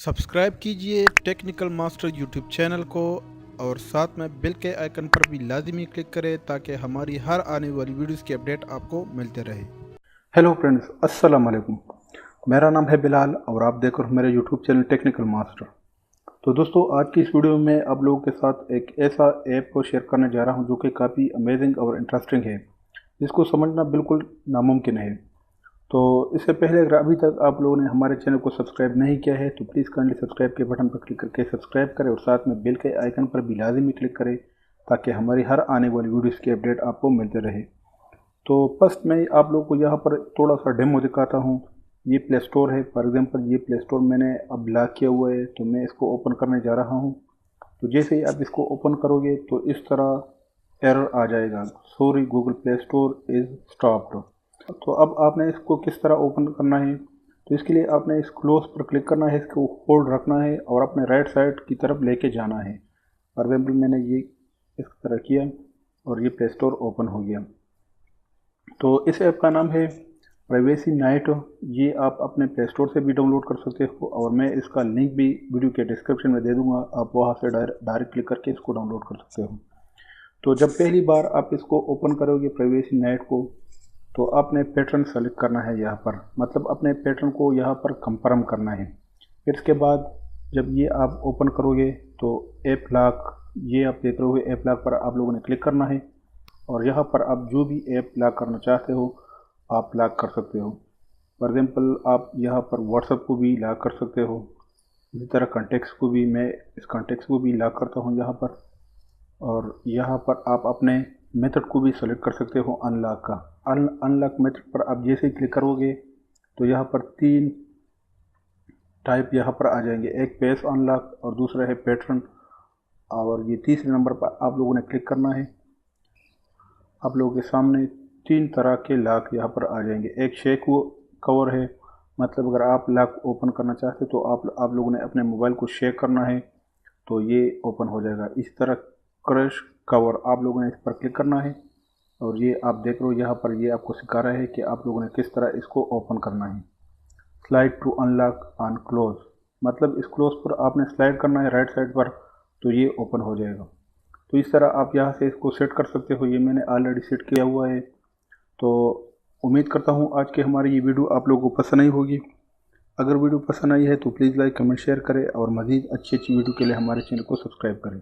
Subscribe कीजिए technical master YouTube channel को और साथ में बेल के आइकन पर भी लाजमी क्लिक करें ताकि हमारी हर आने वाली वीडियोस की अपडेट आपको मिलते रहे। हेलो फ्रेंड्स, अस्सलाम वालेकुम। मेरा नाम है बिलाल और आप देख रहे हो मेरे यूट्यूब चैनल टेक्निकल मास्टर। तो दोस्तों, आज की इस वीडियो में आप लोगों के साथ एक ऐसा ऐप को शेयर करने जा रहा हूं जो कि काफ़ी अमेजिंग और इंटरेस्टिंग है, जिसको समझना बिल्कुल नामुमकिन है। तो इससे पहले अगर अभी तक आप लोगों ने हमारे चैनल को सब्सक्राइब नहीं किया है तो प्लीज़ काइंडली सब्सक्राइब के बटन पर क्लिक करके सब्सक्राइब करें और साथ में बेल के आइकन पर भी लाजमी क्लिक करें ताकि हमारी हर आने वाली वीडियोज़ की अपडेट आपको मिलते रहे। तो फर्स्ट मैं आप लोगों को यहाँ पर थोड़ा सा डेमो दिखाता हूँ। ये प्ले स्टोर है। फॉर एग्जांपल ये प्ले स्टोर मैंने अब लॉक किया हुआ है, तो मैं इसको ओपन करने जा रहा हूँ। तो जैसे ही आप इसको ओपन करोगे तो इस तरह एरर आ जाएगा, sorry Google play store is stopped. तो अब आपने इसको किस तरह ओपन करना है, तो इसके लिए आपने इस क्लोज पर क्लिक करना है, इसको होल्ड रखना है और अपने राइट साइड की तरफ लेके जाना है। फॉर एग्जाम्पल मैंने ये इस तरह किया और ये प्ले स्टोर ओपन हो गया। तो इस ऐप का नाम है प्राइवेसी नाइट। ये आप अपने प्ले स्टोर से भी डाउनलोड कर सकते हो और मैं इसका लिंक भी वीडियो के डिस्क्रिप्शन में दे दूंगा, आप वहाँ से डायरेक्ट क्लिक करके इसको डाउनलोड कर सकते हो। तो जब पहली बार आप इसको ओपन करोगे प्राइवेसी नाइट को, तो आपने पैटर्न सेलेक्ट करना है यहाँ पर, मतलब अपने पैटर्न को यहाँ पर कंफर्म करना है। फिर इसके बाद जब ये आप ओपन करोगे तो ऐप लॉक, ये आप देख रहे हो, ऐप लॉक पर आप लोगों ने क्लिक करना है और यहाँ पर आप जो भी ऐप लॉक करना चाहते हो आप लॉक कर सकते हो। फॉर एग्जांपल आप यहाँ पर व्हाट्सएप को भी लॉक कर सकते हो। इसी तरह कॉन्टेक्ट्स को भी, मैं इस कॉन्टेक्ट्स को भी लॉक करता हूँ यहाँ पर। और यहाँ पर आप अपने मेथड को भी सेलेक्ट कर सकते हो अनलॉक का। अनलॉक मेथड पर आप जैसे ही क्लिक करोगे तो यहाँ पर 3 टाइप यहाँ पर आ जाएंगे, एक पेज अनलॉक और दूसरा है पैटर्न, और ये तीसरे नंबर पर आप लोगों ने क्लिक करना है। आप लोगों के सामने 3 तरह के लॉक यहाँ पर आ जाएंगे। एक शेक कवर है, मतलब अगर आप लॉक ओपन करना चाहते तो आप लोगों ने अपने मोबाइल को शेक करना है तो ये ओपन हो जाएगा। इस तरह क्रश कवर, आप लोगों ने इस पर क्लिक करना है और ये आप देख रहे हो यहाँ पर ये आपको सिखा रहा है कि आप लोगों ने किस तरह इसको ओपन करना है। Slide to unlock on close, मतलब इस क्लोज पर आपने स्लाइड करना है राइट साइड पर तो ये ओपन हो जाएगा। तो इस तरह आप यहाँ से इसको सेट कर सकते हो। ये मैंने ऑलरेडी सेट किया हुआ है। तो उम्मीद करता हूँ आज की हमारी ये वीडियो आप लोगों को पसंद आई होगी। अगर वीडियो पसंद आई है तो प्लीज़ लाइक कमेंट शेयर करें और मज़ीद अच्छी अच्छी वीडियो के लिए हमारे चैनल को सब्सक्राइब करें।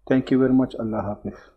Thank you very much. अल्लाह हाफिज़।